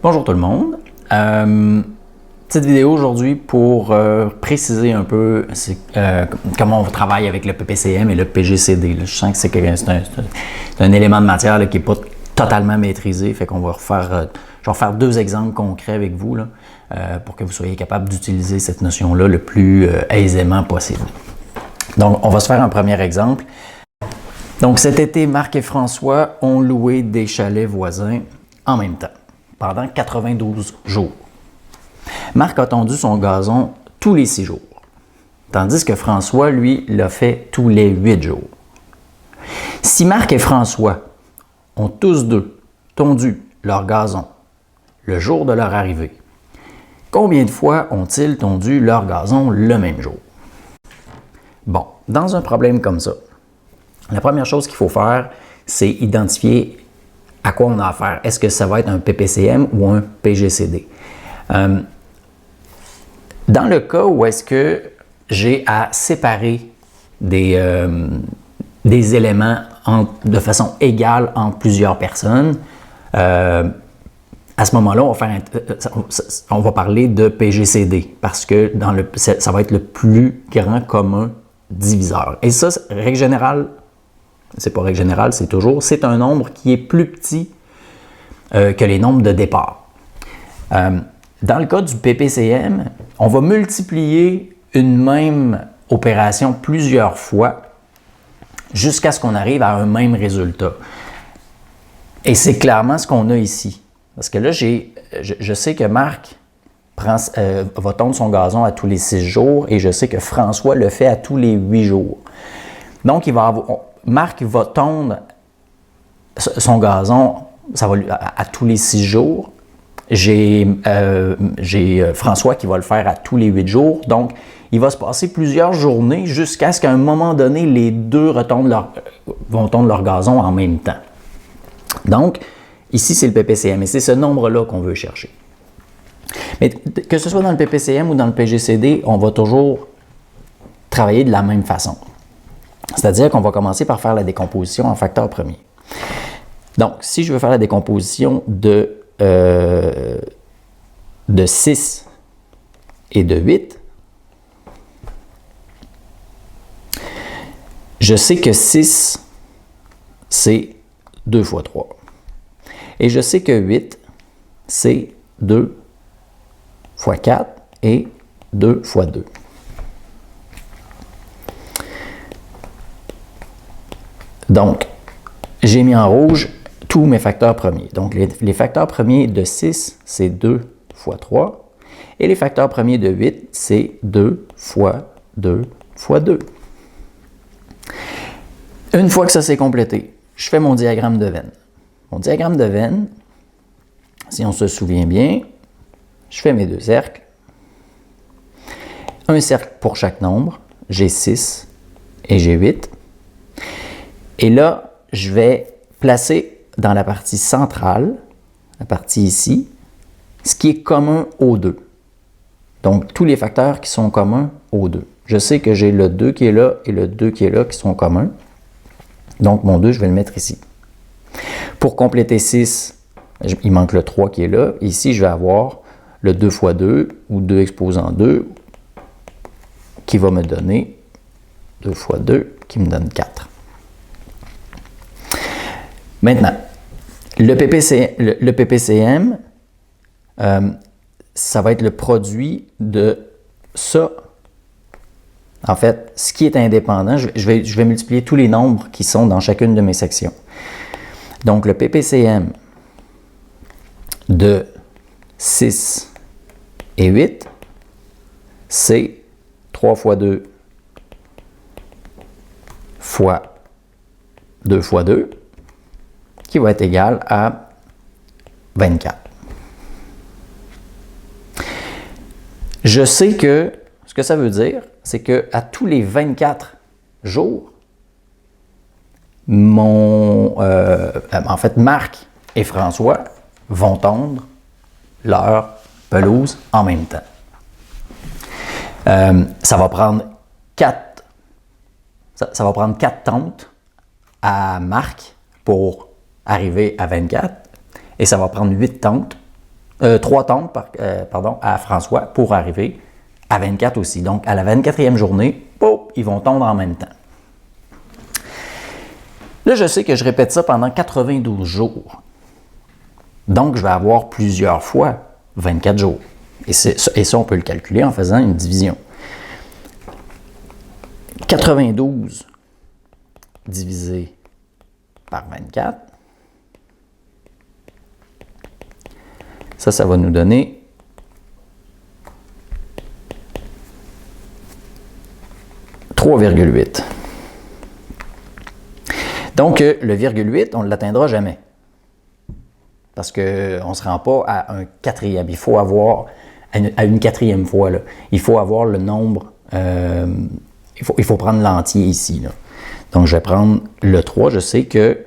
Bonjour tout le monde. Petite vidéo aujourd'hui pour préciser un peu comment on travaille avec le PPCM et le PGCD. Là. Je sens que c'est un élément de matière là, qui n'est pas totalement maîtrisé, fait qu'on va refaire, je vais refaire deux exemples concrets avec vous là, pour que vous soyez capable d'utiliser cette notion-là le plus aisément possible. Donc, on va se faire un premier exemple. Donc, cet été, Marc et François ont loué des chalets voisins en même temps, pendant 92 jours. Marc a tondu son gazon tous les 6 jours, tandis que François, lui, l'a fait tous les 8 jours. Si Marc et François ont tous deux tondu leur gazon le jour de leur arrivée, combien de fois ont-ils tondu leur gazon le même jour? Bon, dans un problème comme ça, la première chose qu'il faut faire, c'est identifier à quoi on a affaire. Est-ce que ça va être un PPCM ou un PGCD? Dans le cas où est-ce que j'ai à séparer des éléments de façon égale entre plusieurs personnes, à ce moment-là, on va parler de PGCD parce que ça va être le plus grand commun diviseur. Et ça, règle générale, c'est pas règle générale, c'est un nombre qui est plus petit que les nombres de départ. Dans le cas du PPCM, on va multiplier une même opération plusieurs fois jusqu'à ce qu'on arrive à un même résultat. Et c'est clairement ce qu'on a ici. Parce que là, je sais que Marc va tondre son gazon à tous les 6 jours et je sais que François le fait à tous les 8 jours. Donc, Marc va tondre son gazon à tous les 6 jours. J'ai François qui va le faire à tous les 8 jours. Donc, il va se passer plusieurs journées jusqu'à ce qu'à un moment donné, les deux vont tondre leur gazon en même temps. Donc, ici, c'est le PPCM et c'est ce nombre-là qu'on veut chercher. Mais que ce soit dans le PPCM ou dans le PGCD, on va toujours travailler de la même façon. C'est-à-dire qu'on va commencer par faire la décomposition en facteurs premiers. Donc, si je veux faire la décomposition de 6 et de 8, je sais que 6, c'est 2 fois 3. Et je sais que 8, c'est 2 fois 4 et 2 fois 2. Donc, j'ai mis en rouge tous mes facteurs premiers. Donc, les facteurs premiers de 6, c'est 2 fois 3. Et les facteurs premiers de 8, c'est 2 fois 2 fois 2. Une fois que ça s'est complété, je fais mon diagramme de veine. Mon diagramme de veine, si on se souvient bien, je fais mes deux cercles. Un cercle pour chaque nombre. J'ai 6 et j'ai 8. Et là, je vais placer dans la partie centrale, la partie ici, ce qui est commun aux deux. Donc, tous les facteurs qui sont communs aux deux. Je sais que j'ai le 2 qui est là et le 2 qui est là qui sont communs. Donc, mon 2, je vais le mettre ici. Pour compléter 6, il manque le 3 qui est là. Ici, je vais avoir le 2 fois 2 ou 2 exposant 2 qui va me donner 2 fois 2 qui me donne 4. Maintenant, le PPCM, ça va être le produit de ça. En fait, ce qui est indépendant, je vais multiplier tous les nombres qui sont dans chacune de mes sections. Donc, le PPCM de 6 et 8, c'est 3 fois 2 fois 2 fois 2, qui va être égal à 24. Je sais que ce que ça veut dire, c'est qu'à tous les 24 jours, en fait, Marc et François vont tondre leur pelouse en même temps. Ça va prendre 4 tontes à Marc pour arriver à 24 et ça va prendre 8 tontes 3 tonnes, pardon, à François pour arriver à 24 aussi. Donc, à la 24e journée, ils vont tondre en même temps. Là, je sais que je répète ça pendant 92 jours. Donc, je vais avoir plusieurs fois 24 jours. Et ça, on peut le calculer en faisant une division. 92 divisé par 24. Ça va nous donner 3,8. Donc, le virgule 8, on ne l'atteindra jamais. Parce qu'on ne se rend pas à un quatrième. Il faut avoir, à une quatrième fois, là, il faut avoir le nombre, il faut prendre l'entier ici. Là. Donc, je vais prendre le 3. Je sais que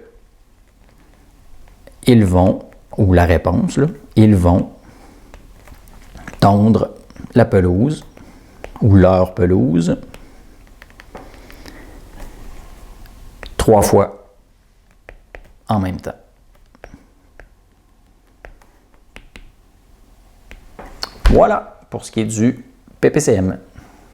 ils vont, ou la réponse, là, ils vont tondre la pelouse, ou leur pelouse, 3 fois en même temps. Voilà pour ce qui est du PPCM.